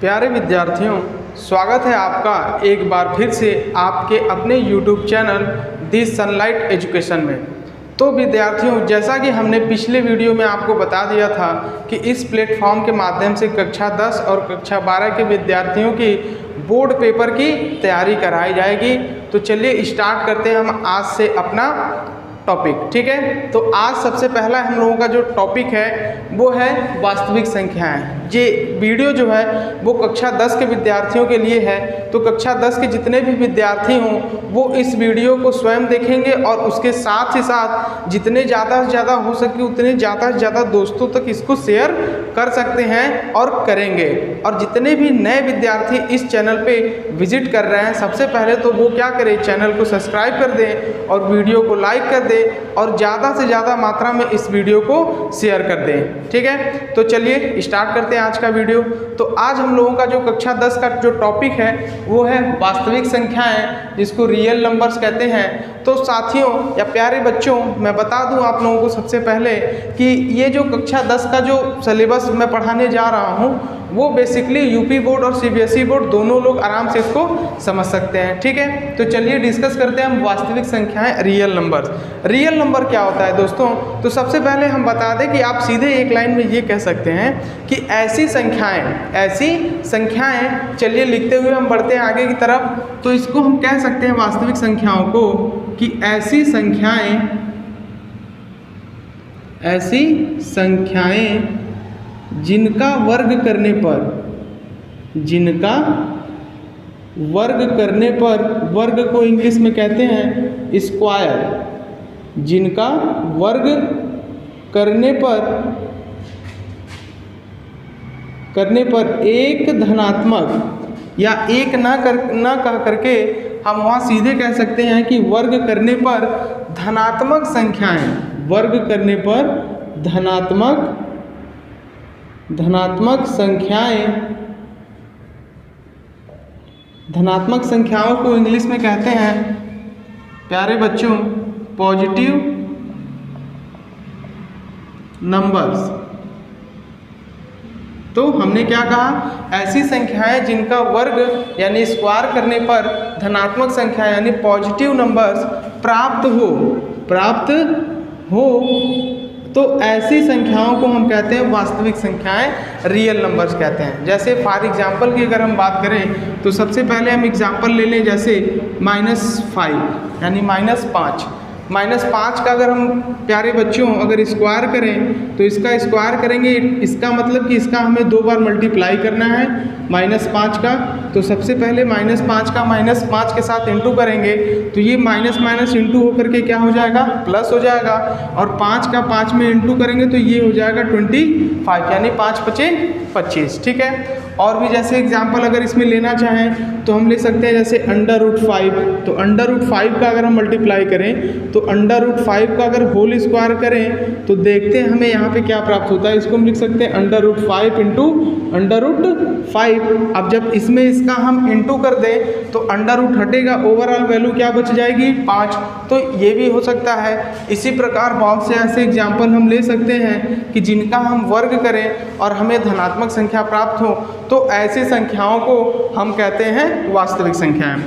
प्यारे विद्यार्थियों, स्वागत है आपका एक बार फिर से आपके अपने YouTube चैनल दी सनलाइट एजुकेशन में। तो विद्यार्थियों, जैसा कि हमने पिछले वीडियो में आपको बता दिया था कि इस प्लेटफॉर्म के माध्यम से कक्षा 10 और कक्षा 12 के विद्यार्थियों की बोर्ड पेपर की तैयारी कराई जाएगी। तो चलिए स्टार्ट करते हैं हम आज से अपना टॉपिक। ठीक है, तो आज सबसे पहला हम लोगों का जो टॉपिक है वो है वास्तविक संख्याएं। ये वीडियो जो है वो कक्षा 10 के विद्यार्थियों के लिए है। तो कक्षा 10 के जितने भी विद्यार्थी हों वो इस वीडियो को स्वयं देखेंगे और उसके साथ ही साथ जितने ज़्यादा से ज़्यादा हो सके उतने ज़्यादा से ज़्यादा दोस्तों तक इसको शेयर कर सकते हैं और करेंगे। और जितने भी नए विद्यार्थी इस चैनल पे विजिट कर रहे हैं, सबसे पहले तो वो क्या करें, चैनल को सब्सक्राइब कर दें और वीडियो को लाइक कर दें और ज़्यादा से ज़्यादा मात्रा में इस वीडियो को शेयर कर दें। ठीक है, तो चलिए स्टार्ट करते हैं आज का वीडियो। तो आज हम लोगों का जो कक्षा 10 का जो टॉपिक है वो है वास्तविक संख्याएं, जिसको रियल नंबर्स कहते हैं। तो साथियों या प्यारे बच्चों, मैं बता दूं आप लोगों को सबसे पहले कि ये जो कक्षा 10 का जो सिलेबस मैं पढ़ाने जा रहा हूँ वो बेसिकली यूपी बोर्ड और सीबीएसई बोर्ड दोनों लोग आराम से इसको समझ सकते हैं। ठीक है, तो चलिए डिस्कस करते हैं हम वास्तविक संख्याएं, रियल नंबर्स। रियल नंबर क्या होता है दोस्तों? तो सबसे पहले हम बता दें कि आप सीधे एक लाइन में ये कह सकते हैं कि ऐसी संख्याएं, चलिए लिखते हुए हम बढ़ते हैं आगे की तरफ। तो इसको हम कह सकते हैं वास्तविक संख्याओं को कि ऐसी संख्याएं जिनका वर्ग करने पर वर्ग को इंग्लिश में कहते हैं स्क्वायर, जिनका वर्ग करने पर एक धनात्मक या एक ना कह करके हम वहाँ सीधे कह सकते हैं कि वर्ग करने पर धनात्मक संख्याएं, वर्ग करने पर धनात्मक संख्याओं को इंग्लिश में कहते हैं प्यारे बच्चों पॉजिटिव नंबर्स। तो हमने क्या कहा, ऐसी संख्याएं जिनका वर्ग यानी स्क्वायर करने पर धनात्मक संख्या यानी पॉजिटिव नंबर्स प्राप्त हो तो ऐसी संख्याओं को हम कहते हैं वास्तविक संख्याएं, रियल नंबर्स कहते हैं। जैसे फॉर एग्जांपल की अगर हम बात करें तो सबसे पहले हम एग्जांपल ले लें, जैसे -5 यानी -5 का अगर हम प्यारे बच्चों अगर स्क्वायर करें तो इसका स्क्वायर करेंगे, इसका मतलब कि इसका हमें 2 बार मल्टीप्लाई करना है -5 का। तो सबसे पहले -5 का -5 के साथ इंटू करेंगे तो ये माइनस इंटू होकर के क्या हो जाएगा, प्लस हो जाएगा। और 5 का 5 में इंटू करेंगे तो ये हो जाएगा 25 यानी 5 पचे 25। ठीक है, और भी जैसे एग्जाम्पल अगर इसमें लेना चाहें तो हम ले सकते हैं जैसे √5। तो √5 का अगर हम मल्टीप्लाई करें तो √5 का अगर होल स्क्वायर करें तो देखते हैं हमें यहाँ पे क्या प्राप्त होता है। इसको हम लिख सकते हैं √5 इंटू √5। अब जब इसमें इसका हम इंटू कर दें तो अंडर हटेगा, ओवरऑल वैल्यू क्या बच जाएगी, 5। तो ये भी हो सकता है। इसी प्रकार बहुत से ऐसे एग्जाम्पल हम ले सकते हैं कि जिनका हम वर्ग करें और हमें धनात्मक संख्या प्राप्त हो तो ऐसी संख्याओं को हम कहते हैं वास्तविक संख्याएं।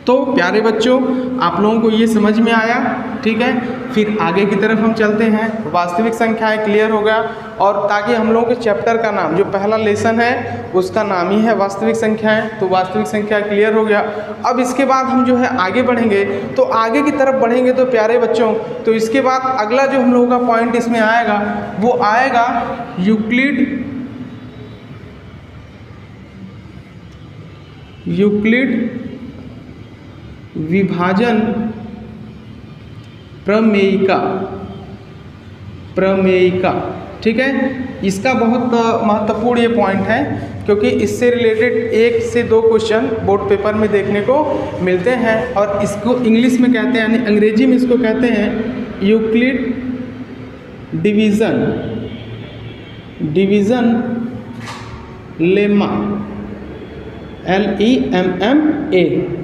तो प्यारे बच्चों, आप लोगों को ये समझ में आया? ठीक है, फिर आगे की तरफ हम चलते हैं। वास्तविक संख्याएं क्लियर हो गया, और ताकि हम लोगों के चैप्टर का नाम जो पहला लेसन है उसका नाम ही है वास्तविक संख्याएं। तो वास्तविक संख्या क्लियर हो गया। अब इसके बाद हम जो है आगे बढ़ेंगे, तो आगे की तरफ बढ़ेंगे तो प्यारे बच्चों, तो इसके बाद अगला जो हम लोगों का पॉइंट इसमें आएगा वो आएगा यूक्लिड विभाजन प्रमेयिका। ठीक है, इसका बहुत महत्वपूर्ण ये पॉइंट है क्योंकि इससे रिलेटेड 1 से 2 क्वेश्चन बोर्ड पेपर में देखने को मिलते हैं। और इसको इंग्लिश में कहते हैं यानी अंग्रेजी में इसको कहते हैं यूक्लिड डिवीज़न लेमा, LEMMA।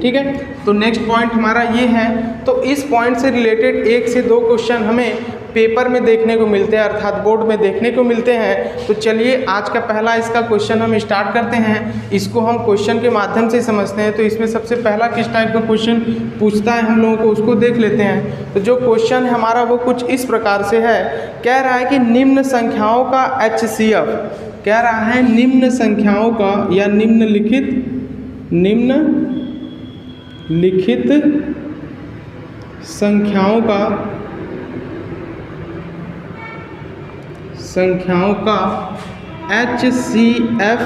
ठीक है, तो नेक्स्ट पॉइंट हमारा ये है। तो इस पॉइंट से रिलेटेड 1 से 2 क्वेश्चन हमें पेपर में देखने को मिलते हैं, अर्थात बोर्ड में देखने को मिलते हैं। तो चलिए आज का पहला इसका क्वेश्चन हम स्टार्ट करते हैं। इसको हम क्वेश्चन के माध्यम से समझते हैं। तो इसमें सबसे पहला किस टाइप का क्वेश्चन पूछता है हम लोगों को, उसको देख लेते हैं। तो जो क्वेश्चन है हमारा वो कुछ इस प्रकार से है। कह रहा है कि निम्न संख्याओं का HCF, कह रहा है निम्न संख्याओं का या निम्नलिखित संख्याओं का HCF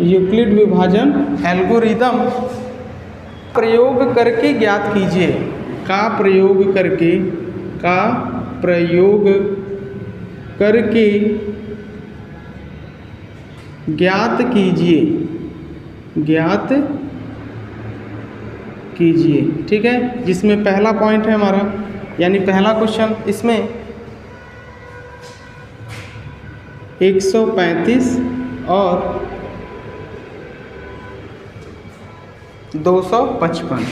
यूक्लिड विभाजन एल्गोरिदम प्रयोग करके ज्ञात कीजिए। का प्रयोग करके ज्ञात कीजिए। ठीक है, जिसमें पहला पॉइंट है हमारा, यानी पहला क्वेश्चन, इसमें 135 और 255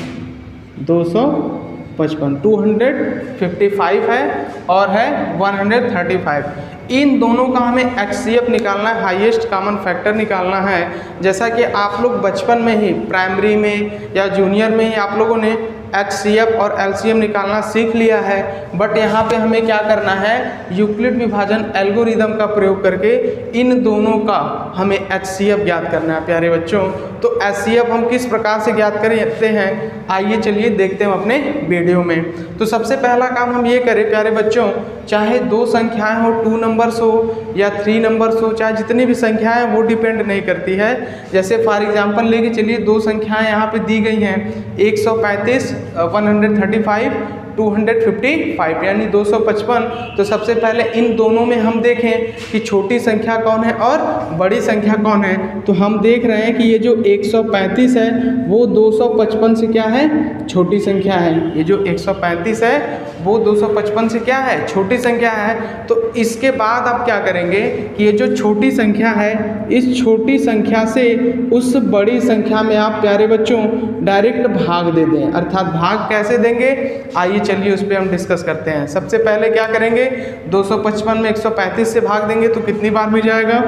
255 है और है 135। इन दोनों का हमें HCF निकालना है, हाईएस्ट कॉमन फैक्टर निकालना है। जैसा कि आप लोग बचपन में ही, प्राइमरी में या जूनियर में ही आप लोगों ने HCF और LCM निकालना सीख लिया है। बट यहाँ पे हमें क्या करना है, यूक्लिड विभाजन एल्गोरिदम का प्रयोग करके इन दोनों का हमें HCF ज्ञात करना है प्यारे बच्चों। तो HCF हम किस प्रकार से ज्ञात करते हैं, आइए चलिए देखते हैं अपने वीडियो में। तो सबसे पहला काम हम ये करें प्यारे बच्चों, चाहे दो संख्याएं हो, 2 नंबर्स हो या 3 नंबर्स हो, चाहे जितनी भी संख्याएं वो डिपेंड नहीं करती है। जैसे फॉर एग्जांपल लेके चलिए, दो संख्याएं यहाँ पे दी गई हैं, 135 135 255 यानी 255। तो सबसे पहले इन दोनों में हम देखें कि छोटी संख्या कौन है और बड़ी संख्या कौन है। तो हम देख रहे हैं कि ये जो 135 है वो 255 से क्या है, छोटी संख्या है। ये जो 135 है वो 255 से क्या है, छोटी संख्या है। तो इसके बाद आप क्या करेंगे कि ये जो छोटी संख्या है, इस छोटी संख्या से उस बड़ी संख्या में आप प्यारे बच्चों डायरेक्ट भाग दे दें। अर्थात भाग कैसे देंगे, आइए चलिए उस पर हम डिस्कस करते हैं। सबसे पहले क्या करेंगे, 255 में 135 से भाग देंगे तो कितनी बार में जाएगा,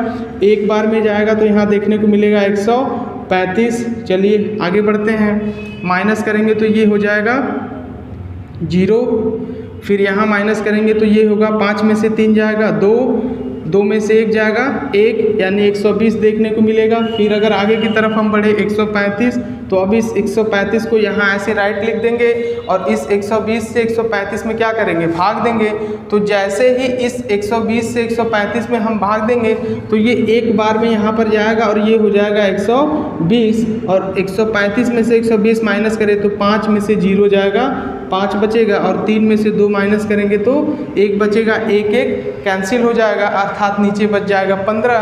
एक बार में जाएगा। तो यहाँ देखने को मिलेगा 135। चलिए आगे बढ़ते हैं, माइनस करेंगे तो ये हो जाएगा 0। फिर यहाँ माइनस करेंगे तो ये होगा 5 में से 3 जाएगा 2, 2 में से 1 जाएगा 1, यानी 120 देखने को मिलेगा। फिर अगर आगे की तरफ हम बढ़े 135, तो अब इस 135 को यहाँ ऐसे राइट लिख देंगे और इस 120 से 135 में क्या करेंगे, भाग देंगे। तो जैसे ही इस 120 से 135 में हम भाग देंगे तो ये एक बार में यहाँ पर जाएगा और ये हो जाएगा 120। और 135 में से 120 माइनस करें तो 5 में से 0 जाएगा, 5 बचेगा, और 3 में से 2 माइनस करेंगे तो 1 बचेगा, 1 कैंसिल हो जाएगा, अर्थात नीचे बच जाएगा 15।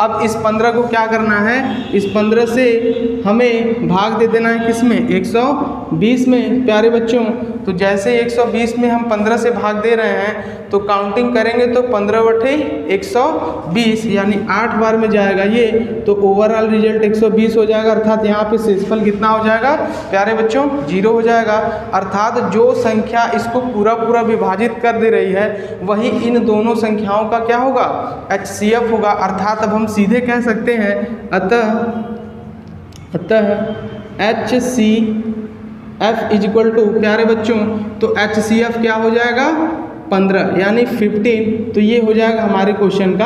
अब इस 15 को क्या करना है, इस 15 से हमें भाग दे देना है किस में, 120 में प्यारे बच्चों। तो जैसे 120 में हम 15 से भाग दे रहे हैं तो काउंटिंग करेंगे तो 15 बटे 120 यानी 8 बार में जाएगा ये। तो ओवरऑल रिजल्ट 120 हो जाएगा, अर्थात यहाँ पे शेषफल कितना हो जाएगा प्यारे बच्चों, 0 हो जाएगा। अर्थात जो संख्या इसको पूरा विभाजित कर दे रही है वही इन दोनों संख्याओं का क्या होगा, HCF होगा। अर्थात अब हम सीधे कह सकते हैं अतः HCF इज इक्वल टू प्यारे बच्चों, तो HCF क्या हो जाएगा, 15 यानी 15। तो ये हो जाएगा हमारे क्वेश्चन का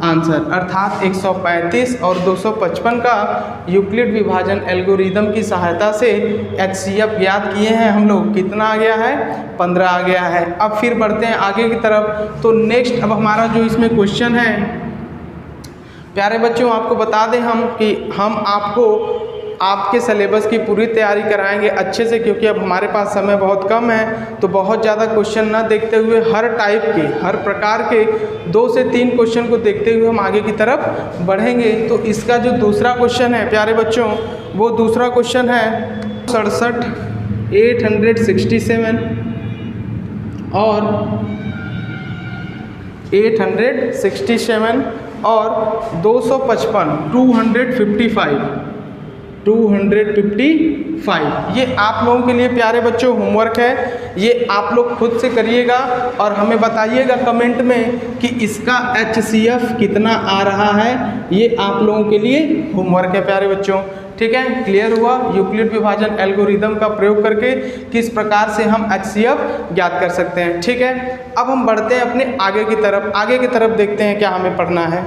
आंसर। अर्थात 135 और 255 का यूक्लिड विभाजन एल्गोरिदम की सहायता से HCF ज्ञात किए हैं हम लोग। कितना आ गया है, 15 आ गया है। अब फिर बढ़ते हैं आगे की तरफ। तो नेक्स्ट अब हमारा जो इसमें क्वेश्चन है प्यारे बच्चों, आपको बता दें हम कि हम आपके सिलेबस की पूरी तैयारी कराएंगे अच्छे से, क्योंकि अब हमारे पास समय बहुत कम है। तो बहुत ज़्यादा क्वेश्चन ना देखते हुए हर टाइप के, हर प्रकार के 2 से 3 क्वेश्चन को देखते हुए हम आगे की तरफ बढ़ेंगे। तो इसका जो दूसरा क्वेश्चन है प्यारे बच्चों, वो दूसरा क्वेश्चन है 67 867 और 867 और 255 255 ये आप लोगों के लिए प्यारे बच्चों होमवर्क है। ये आप लोग खुद से करिएगा और हमें बताइएगा कमेंट में कि इसका HCF कितना आ रहा है। ये आप लोगों के लिए होमवर्क है प्यारे बच्चों। ठीक है, क्लियर हुआ यूक्लिड विभाजन एल्गोरिदम का प्रयोग करके किस प्रकार से हम HCF ज्ञात कर सकते हैं। ठीक है, अब हम बढ़ते हैं अपने आगे की तरफ देखते हैं क्या हमें पढ़ना है।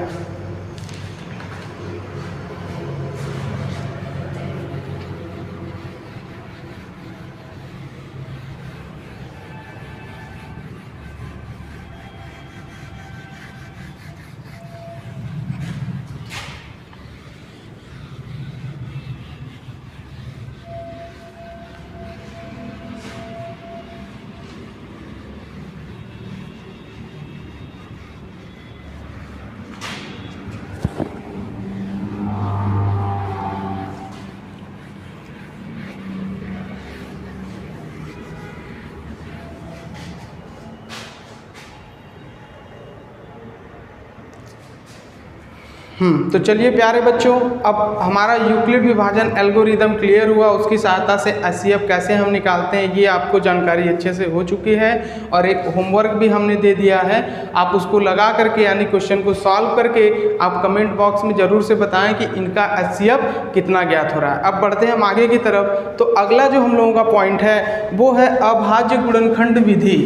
तो चलिए प्यारे बच्चों, अब हमारा यूक्लिड विभाजन एल्गोरिदम क्लियर हुआ। उसकी सहायता से HCF कैसे हम निकालते हैं ये आपको जानकारी अच्छे से हो चुकी है और एक होमवर्क भी हमने दे दिया है। आप उसको लगा करके यानी क्वेश्चन को सॉल्व करके आप कमेंट बॉक्स में ज़रूर से बताएं कि इनका HCF कितना ज्ञात हो रहा है। अब बढ़ते हैं हम आगे की तरफ। तो अगला जो हम लोगों का पॉइंट है वो है अभाज्य गुणनखंड विधि।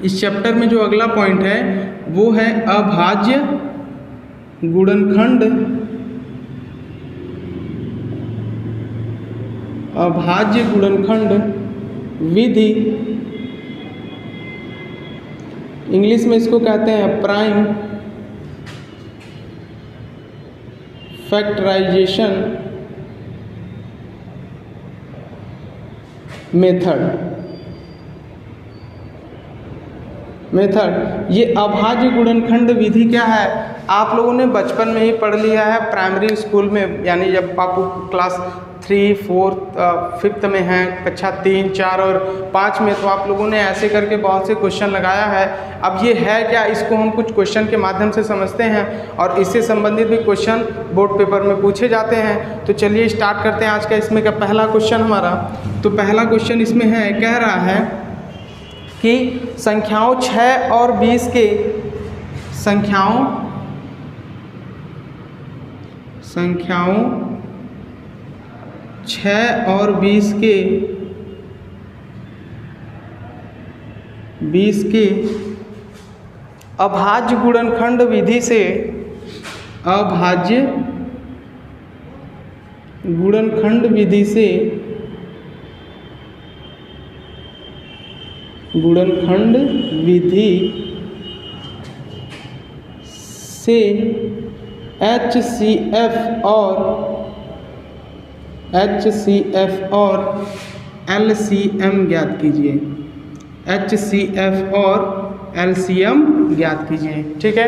इस चैप्टर में जो अगला पॉइंट है वो है अभाज्य गुणनखंड विधि। इंग्लिश में इसको कहते हैं प्राइम फैक्टराइजेशन मेथड। ये अभाज्य गुणनखंड विधि क्या है, आप लोगों ने बचपन में ही पढ़ लिया है प्राइमरी स्कूल में, यानी जब आप क्लास 3, 4, 5th में हैं, कक्षा 3, 4 और 5 में, तो आप लोगों ने ऐसे करके बहुत से क्वेश्चन लगाया है। अब ये है क्या, इसको हम कुछ क्वेश्चन के माध्यम से समझते हैं और इससे संबंधित भी क्वेश्चन बोर्ड पेपर में पूछे जाते हैं। तो चलिए स्टार्ट करते हैं आज का इसमें का पहला क्वेश्चन हमारा। तो पहला क्वेश्चन इसमें है, कह रहा है कि संख्याओं 6 और 20 के संख्याओं 6 और 20 के अभाज्य गुणनखंड विधि से HCF और LCM ज्ञात कीजिए। HCF और LCM ज्ञात कीजिए। ठीक है,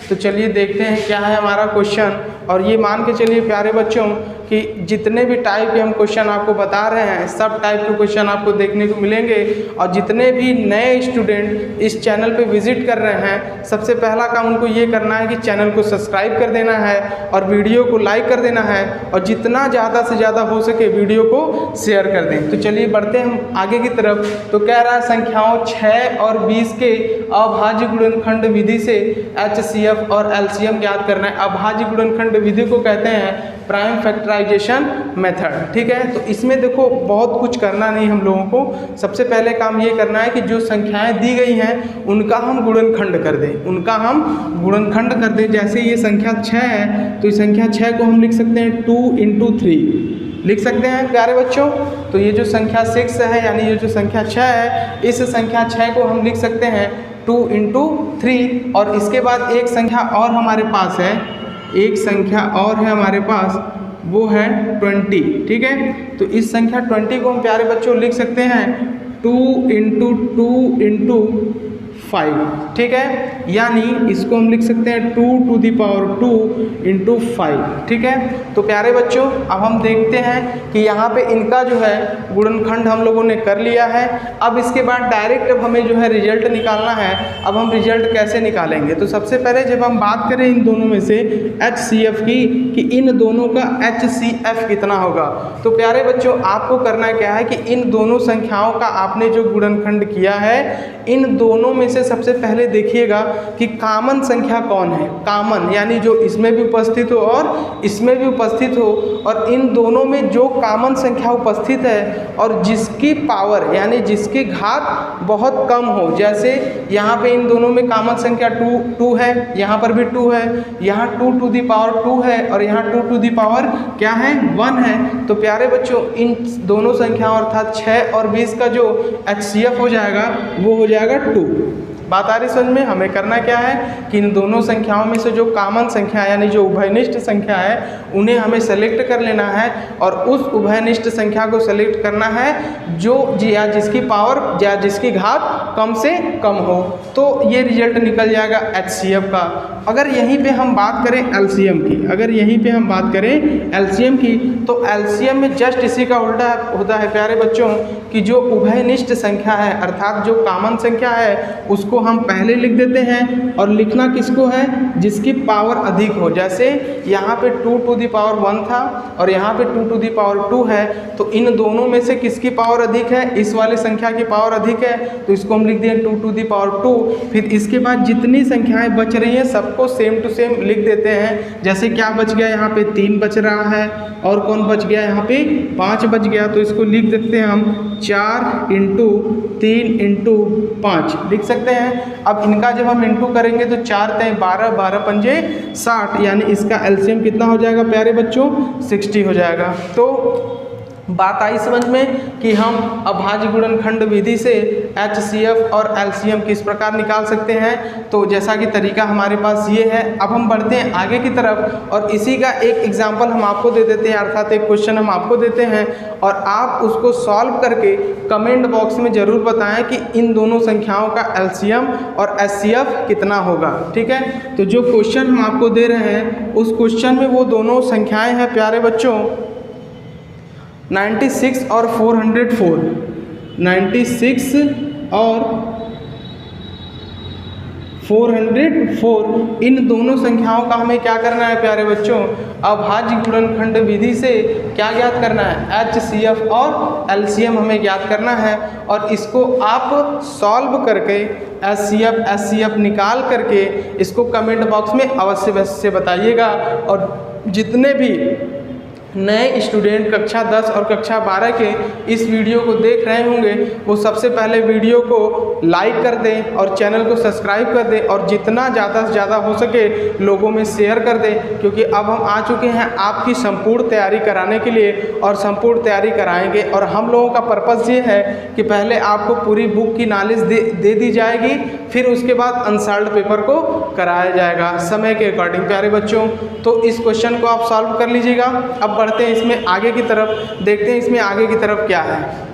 तो चलिए देखते हैं क्या है हमारा क्वेश्चन। और ये मान के चलिए प्यारे बच्चों कि जितने भी टाइप के हम क्वेश्चन आपको बता रहे हैं, सब टाइप के क्वेश्चन आपको देखने को मिलेंगे। और जितने भी नए स्टूडेंट इस चैनल पे विजिट कर रहे हैं, सबसे पहला काम उनको ये करना है कि चैनल को सब्सक्राइब कर देना है और वीडियो को लाइक कर देना है और जितना ज़्यादा से ज़्यादा हो सके वीडियो को शेयर कर दें। तो चलिए बढ़ते हैं हम आगे की तरफ। तो कह रहा है संख्याओं 6 और 20 के अभाज्य गुणनखंड विधि से HCF और LCM ज्ञात करना है। अभाज्य गुणनखंड विधि को कहते हैं प्राइम फैक्टराइजेशन मेथड। ठीक है, तो इसमें देखो बहुत कुछ करना नहीं हम लोगों को। सबसे पहले काम ये करना है कि जो संख्याएं दी गई हैं उनका हम गुणनखंड कर दें। जैसे ये संख्या 6 है तो इस संख्या 6 को हम लिख सकते हैं 2 × 3 लिख सकते हैं प्यारे बच्चों। तो ये जो संख्या 6 है यानी ये जो संख्या 6 है, इस संख्या 6 को हम लिख सकते हैं 2 × 3। और इसके बाद एक संख्या और हमारे पास है, वो है 20। ठीक है, तो इस संख्या 20 को हम प्यारे बच्चों लिख सकते हैं 2 × 2 × 5, ठीक है। यानी इसको हम लिख सकते हैं 2 to the power 2 into 5, ठीक है। तो प्यारे बच्चों अब हम देखते हैं कि यहाँ पे इनका जो है गुणनखंड हम लोगों ने कर लिया है। अब इसके बाद डायरेक्ट अब हमें जो है रिजल्ट निकालना है। अब हम रिजल्ट कैसे निकालेंगे, तो सबसे पहले जब हम बात करें इन दोनों में से HCF की कि इन दोनों का HCF कितना होगा, तो प्यारे बच्चों आपको करना क्या है कि इन दोनों संख्याओं का आपने जो गुणनखंड किया है, इन दोनों में से सबसे पहले देखिएगा कि कॉमन संख्या कौन है। कॉमन यानी जो इसमें भी उपस्थित हो और इसमें भी उपस्थित हो, और इन दोनों में जो कॉमन संख्या उपस्थित है और जिसकी पावर यानी जिसकी घात बहुत कम हो, जैसे यहाँ पे इन दोनों में कॉमन संख्या 2 है, यहाँ पर भी 2 है, यहाँ 2 to the power 2 है और यहाँ 2 to the power क्या है 1 है। तो प्यारे बच्चों इन दोनों संख्याओं अर्थात 6 और 20 का जो HCF हो जाएगा वो हो जाएगा 2। बात आ रही समझ में। हमें करना क्या है कि इन दोनों संख्याओं में से जो कॉमन संख्या यानी जो उभयनिष्ठ संख्या है उन्हें हमें सेलेक्ट कर लेना है, और उस उभयनिष्ठ संख्या को सेलेक्ट करना है जो या जिसकी पावर या जिसकी घात कम से कम हो, तो ये रिजल्ट निकल जाएगा HCF का। अगर यहीं पे हम बात करें LCM की, अगर यहीं पे हम बात करें LCM की, तो LCM में जस्ट इसी का उल्टा होता है प्यारे बच्चों कि जो उभयनिष्ठ संख्या है अर्थात जो कॉमन संख्या है उसको हम पहले लिख देते हैं, और लिखना किसको है जिसकी पावर अधिक हो। जैसे यहाँ पे 2 to the power 1 था और यहाँ पे 2 to the power 2 है, तो इन दोनों में से किसकी पावर अधिक है, इस वाले संख्या की पावर अधिक है, तो इसको हम लिख दिए 2 to the power 2। फिर इसके बाद जितनी संख्याएं बच रही हैं सबको सेम टू सेम लिख देते हैं। जैसे क्या बच गया, यहाँ पे 3 बच रहा है, और कौन बच गया, यहाँ पे 5 बच गया, तो इसको लिख देते हैं हम 4 इंटू 3 इंटू 5 लिख सकते हैं। अब इनका जब हम इंटू करेंगे तो 4 × 12, 12 × 5 60, यानी इसका LCM कितना हो जाएगा प्यारे बच्चों 60 हो जाएगा। तो बात आई समझ में कि हम अभाज्य गुणनखंड विधि से HCF और LCM किस प्रकार निकाल सकते हैं। तो जैसा कि तरीका हमारे पास ये है। अब हम बढ़ते हैं आगे की तरफ, और इसी का एक एग्जांपल हम आपको दे देते हैं, अर्थात एक क्वेश्चन हम आपको देते हैं और आप उसको सॉल्व करके कमेंट बॉक्स में ज़रूर बताएं कि इन दोनों संख्याओं का LCM और HCF कितना होगा, ठीक है। तो जो क्वेश्चन हम आपको दे रहे हैं उस क्वेश्चन में वो दोनों संख्याएँ हैं प्यारे बच्चों 96 और 404, 96 और 404, इन दोनों संख्याओं का हमें क्या करना है प्यारे बच्चों, अभाज्य गुणनखंड विधि से क्या ज्ञात करना है, HCF और LCM हमें ज्ञात करना है। और इसको आप सॉल्व करके HCF निकाल करके इसको कमेंट बॉक्स में अवश्य बताइएगा। और जितने भी नए स्टूडेंट कक्षा 10 और कक्षा 12 के इस वीडियो को देख रहे होंगे वो सबसे पहले वीडियो को लाइक कर दें और चैनल को सब्सक्राइब कर दें, और जितना ज़्यादा से ज़्यादा हो सके लोगों में शेयर कर दें, क्योंकि अब हम आ चुके हैं आपकी संपूर्ण तैयारी कराने के लिए और संपूर्ण तैयारी कराएंगे। और हम लोगों का पर्पज़ ये है कि पहले आपको पूरी बुक की नॉलेज दे दी जाएगी, फिर उसके बाद अनसॉल्व्ड पेपर को कराया जाएगा समय के अकॉर्डिंग प्यारे बच्चों। तो इस क्वेश्चन को आप सॉल्व कर लीजिएगा। अब बढ़ते हैं इसमें आगे की तरफ, देखते हैं इसमें आगे की तरफ क्या है।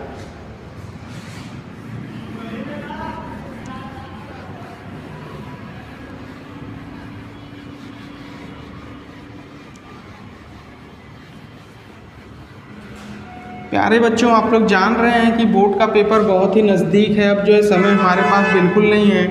प्यारे बच्चों आप लोग जान रहे हैं कि बोर्ड का पेपर बहुत ही नज़दीक है। अब जो है समय हमारे पास बिल्कुल नहीं है,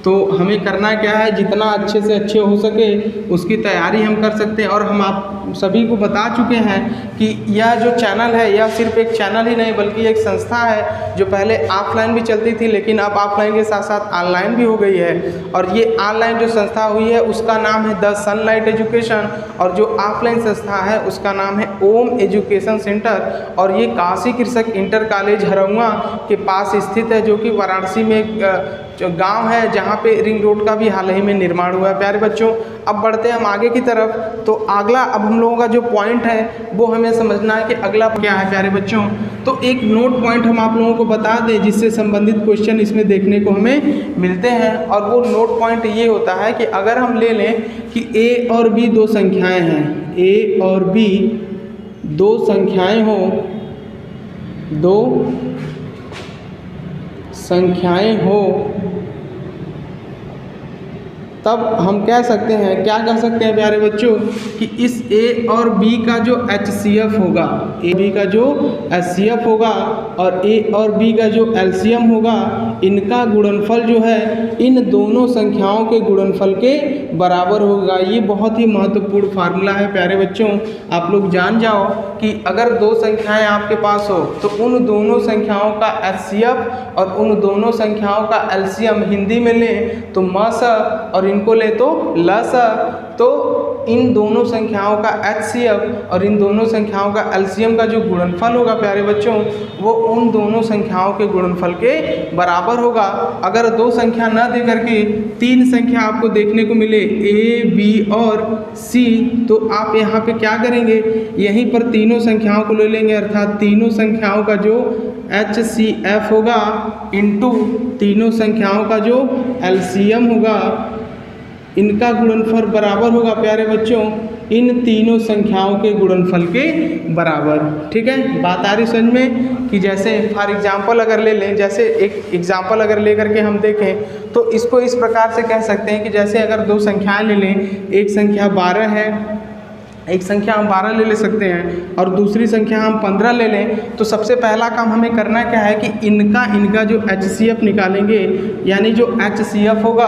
तो हमें करना क्या है, जितना अच्छे से अच्छे हो सके उसकी तैयारी हम कर सकते हैं। और हम आप सभी को बता चुके हैं कि यह जो चैनल है यह सिर्फ एक चैनल ही नहीं बल्कि एक संस्था है जो पहले ऑफलाइन भी चलती थी, लेकिन अब ऑफलाइन के साथ साथ ऑनलाइन भी हो गई है। और ये ऑनलाइन जो संस्था हुई है उसका नाम है द सनलाइट एजुकेशन, और जो ऑफलाइन संस्था है उसका नाम है ओम एजुकेशन सेंटर। और ये काशी कृषक इंटर कॉलेज हरौआ के पास स्थित है, जो कि वाराणसी में जो गांव है जहां पे रिंग रोड का भी हाल ही में निर्माण हुआ है प्यारे बच्चों। अब बढ़ते हैं हम आगे की तरफ। तो अगला अब हम लोगों का जो पॉइंट है वो हमें समझना है कि अगला क्या है प्यारे बच्चों। तो एक नोट पॉइंट हम आप लोगों को बता दें जिससे संबंधित क्वेश्चन इसमें देखने को हमें मिलते हैं। और वो नोट पॉइंट ये होता है कि अगर हम ले लें कि A और B दो संख्याएँ हैं, A और B दो संख्याएँ हों, दो संख्याएँ हो तब हम कह सकते हैं, क्या कह सकते हैं प्यारे बच्चों, कि इस A और B का जो HCF होगा, A B का जो HCF होगा और A और B का जो LCM होगा, इनका गुणनफल जो है इन दोनों संख्याओं के गुणनफल के बराबर होगा। ये बहुत ही महत्वपूर्ण फार्मूला है प्यारे बच्चों। आप लोग जान जाओ कि अगर दो संख्याएं आपके पास हो तो उन दोनों संख्याओं का HCF और उन दोनों संख्याओं का LCM हिंदी में लें तो मस और इनको ले तो लस, तो इन दोनों संख्याओं का HCF और इन दोनों संख्याओं का LCM का जो गुणनफल होगा प्यारे बच्चों, वो उन दोनों संख्याओं के गुणनफल के बराबर होगा। अगर दो संख्या न दे करके तीन संख्या आपको देखने को मिले A, B और C, तो आप यहाँ पे क्या करेंगे, यहीं पर तीनों संख्याओं को ले लेंगे, अर्थात तीनों संख्याओं का जो HCF होगा इंटू तीनों संख्याओं का जो LCM होगा, इनका गुणनफल बराबर होगा प्यारे बच्चों इन तीनों संख्याओं के गुणनफल के बराबर। ठीक है, बात आ रही समझ में कि जैसे फॉर एग्जांपल अगर ले लें, जैसे एक एग्जांपल अगर ले करके हम देखें तो इसको इस प्रकार से कह सकते हैं कि जैसे अगर दो संख्याएं ले लें, एक संख्या 12 है, एक संख्या हम 12 ले सकते हैं और दूसरी संख्या हम 15 ले लें, तो सबसे पहला काम हमें करना क्या है कि इनका जो HCF निकालेंगे, यानी जो HCF होगा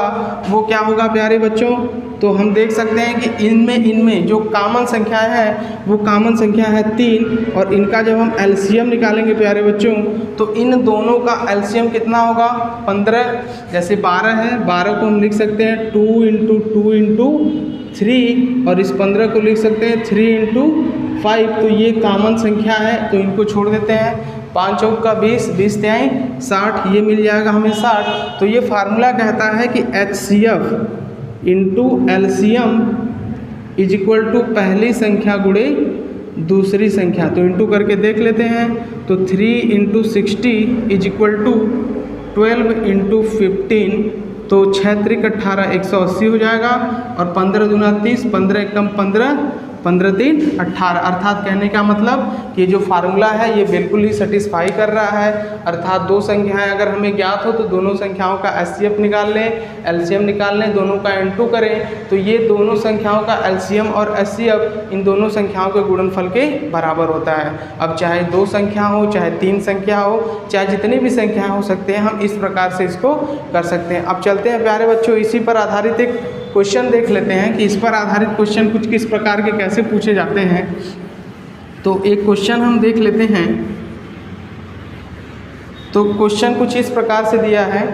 वो क्या होगा प्यारे बच्चों, तो हम देख सकते हैं कि इनमें जो कॉमन संख्या है वो कॉमन संख्या है 3, और इनका जब हम LCM निकालेंगे प्यारे बच्चों तो इन दोनों का LCM कितना होगा 15। जैसे 12 है, 12 को हम लिख सकते हैं 2 × 2 × 3 और इस 15 को लिख सकते हैं 3 × 5। तो ये कॉमन संख्या है तो इनको छोड़ देते हैं, 5 चौक का 20, 20 तिहाई 60, ये मिल जाएगा हमें 60। तो ये फार्मूला कहता है कि HCF into LCM is equal to पहली संख्या गुणे दूसरी संख्या। तो इंटू करके देख लेते हैं, तो 3 × 60 इज इक्वल टू 12 × 15, तो 6 त्रिक 18, 180 हो जाएगा, और 15 दूना 30, 15 एकम 15, 15 3 18। अर्थात कहने का मतलब कि ये जो फार्मूला है ये बिल्कुल ही सेटिस्फाई कर रहा है। अर्थात दो संख्याएं अगर हमें ज्ञात हो तो दोनों संख्याओं का HCF निकाल लें, LCM निकाल लें, दोनों का इंटू करें, तो ये दोनों संख्याओं का LCM और HCF इन दोनों संख्याओं के गुणनफल के बराबर होता है। अब चाहे दो संख्या हो, चाहे तीन संख्या हो, चाहे जितनी भी संख्याएँ हो सकते हैं, हम इस प्रकार से इसको कर सकते हैं। अब चलते हैं प्यारे बच्चों, इसी पर आधारित एक क्वेश्चन देख लेते हैं कि इस पर आधारित क्वेश्चन कुछ किस प्रकार के कैसे पूछे जाते हैं। तो एक क्वेश्चन हम देख लेते हैं। तो क्वेश्चन कुछ इस प्रकार से दिया है,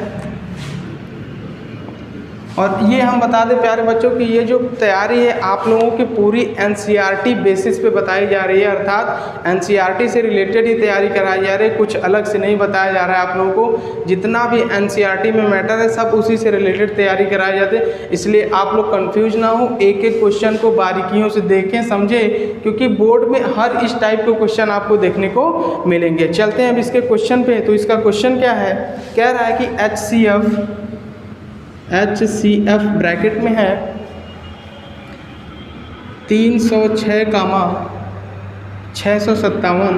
और ये हम बता दें प्यारे बच्चों कि ये जो तैयारी है आप लोगों की पूरी NCERT बेसिस पे बताई जा रही है, अर्थात NCERT से रिलेटेड ही तैयारी कराई जा रही है, कुछ अलग से नहीं बताया जा रहा है आप लोगों को। जितना भी NCERT में मैटर है सब उसी से रिलेटेड तैयारी कराई जाती है, इसलिए आप लोग कन्फ्यूज ना हो, एक एक क्वेश्चन को बारीकियों से देखें समझें, क्योंकि बोर्ड में हर इस टाइप के क्वेश्चन आपको देखने को मिलेंगे। चलते हैं अब इसके क्वेश्चन पे। तो इसका क्वेश्चन क्या है, कह रहा है कि HCF ब्रैकेट में है 306, 657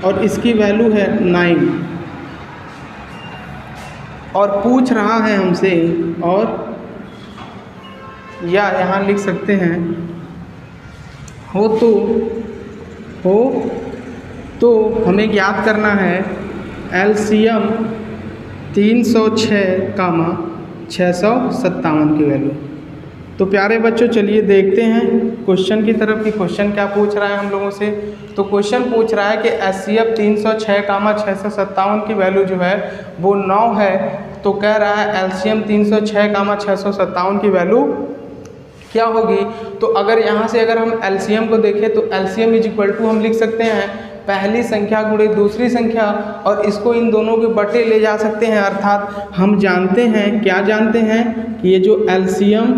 और इसकी वैल्यू है 9, और पूछ रहा है हमसे, और या यहाँ लिख सकते हैं हो तो हमें ज्ञात करना है LCM 306, 657 की वैल्यू। तो प्यारे बच्चों चलिए देखते हैं क्वेश्चन की तरफ कि क्वेश्चन क्या पूछ रहा है हम लोगों से। तो क्वेश्चन पूछ रहा है कि HCF 306, 657 की वैल्यू जो है वो 9 है। तो कह रहा है LCM 306, 657 की वैल्यू क्या होगी। तो अगर यहाँ से अगर हम LCM को देखें तो LCM इज इक्वल टू हम लिख सकते हैं पहली संख्या गुणे दूसरी संख्या, और इसको इन दोनों के बटे ले जा सकते हैं। अर्थात हम जानते हैं, क्या जानते हैं कि ये जो LCM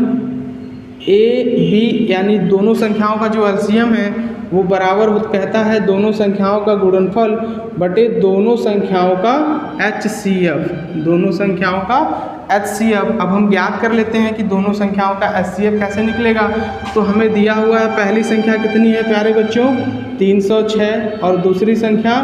A B यानी दोनों संख्याओं का जो LCM है वो बराबर कहता है दोनों संख्याओं का गुणनफल बटे दोनों संख्याओं का HCF, दोनों संख्याओं का HCF। अब हम ज्ञात कर लेते हैं कि दोनों संख्याओं का HCF कैसे निकलेगा। तो हमें दिया हुआ है पहली संख्या कितनी है प्यारे बच्चों 306 और दूसरी संख्या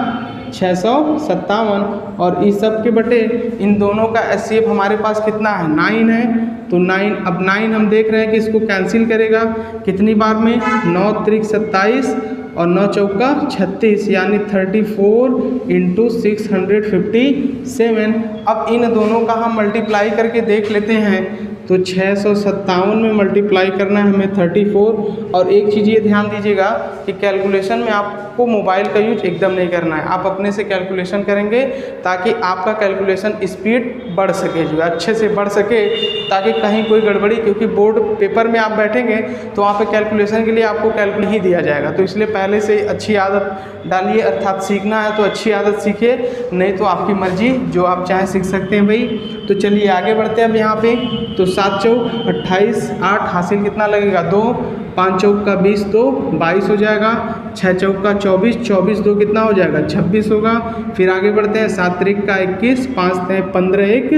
657 और इस सब के बटे इन दोनों का HCF हमारे पास कितना है 9 है। तो 9, अब 9 हम देख रहे हैं कि इसको कैंसिल करेगा कितनी बार में, 9 त्रिक 27 और 9 चौका 36 यानी 34 × 657। अब इन दोनों का हम मल्टीप्लाई करके देख लेते हैं। तो 657 में मल्टीप्लाई करना है हमें 34। और एक चीज़ ये ध्यान दीजिएगा कि कैलकुलेशन में आपको मोबाइल का यूज एकदम नहीं करना है, आप अपने से कैलकुलेशन करेंगे ताकि आपका कैलकुलेशन स्पीड बढ़ सके, जो अच्छे से बढ़ सके, ताकि कहीं कोई गड़बड़ी, क्योंकि बोर्ड पेपर में आप बैठेंगे तो वहाँ पे कैलकुलेशन के लिए आपको कैलकुलेट ही दिया जाएगा। तो इसलिए पहले से अच्छी आदत डालिए, अर्थात सीखना है तो अच्छी आदत सीखिए, नहीं तो आपकी मर्जी, जो आप चाहें सीख सकते हैं भाई। तो चलिए आगे बढ़ते हैं अब यहाँ पे। तो 7 चौक 28, 8 हासिल कितना लगेगा 2, 5 चौक का 20, 2 22 हो जाएगा, 6 चौक का 24, 24 2 कितना हो जाएगा 26 होगा। फिर आगे बढ़ते हैं, 7 त्रिक का 21, 5 15 1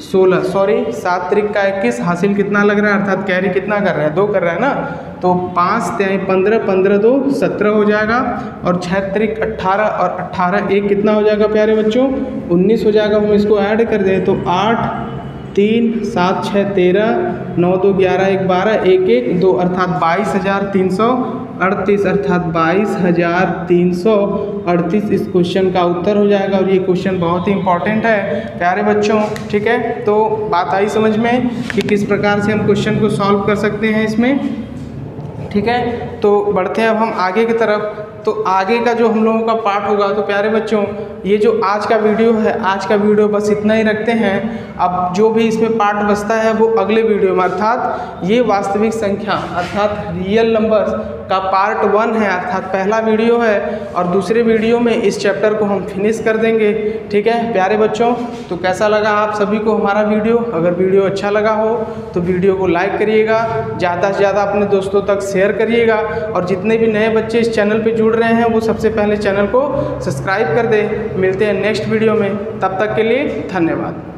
16, सॉरी 7 त्रिक का 21 हासिल कितना लग रहा है, अर्थात कैरी कितना कर रहा है 2 कर रहा है ना। तो 5 15 15 2 17 हो जाएगा और 6 त्रिक 18 और 18 1 कितना हो जाएगा प्यारे बच्चों 19 हो जाएगा। हम इसको ऐड कर दें तो 8 3 7 6 13 9 2 11 1 12 1 1 2 अर्थात 22,338 अर्थात 22,338 इस क्वेश्चन का उत्तर हो जाएगा। और ये क्वेश्चन बहुत ही इंपॉर्टेंट है प्यारे बच्चों, ठीक है। तो बात आई समझ में कि किस प्रकार से हम क्वेश्चन को सॉल्व कर सकते हैं इसमें, ठीक है। तो बढ़ते हैं अब हम आगे की तरफ। तो आगे का जो हम लोगों का पार्ट होगा, तो प्यारे बच्चों ये जो आज का वीडियो है, आज का वीडियो बस इतना ही रखते हैं। अब जो भी इसमें पार्ट बचता है वो अगले वीडियो में, अर्थात ये वास्तविक संख्या अर्थात रियल नंबर्स का पार्ट 1 है, अर्थात पहला वीडियो है। और दूसरे वीडियो में इस चैप्टर को हम फिनिश कर देंगे, ठीक है प्यारे बच्चों। तो कैसा लगा आप सभी को हमारा वीडियो? अगर वीडियो अच्छा लगा हो तो वीडियो को लाइक करिएगा, ज़्यादा से ज़्यादा अपने दोस्तों तक शेयर करिएगा। और जितने भी नए बच्चे इस चैनल पर जुड़ रहे हैं वो सबसे पहले चैनल को सब्सक्राइब कर दें। मिलते हैं नेक्स्ट वीडियो में, तब तक के लिए धन्यवाद।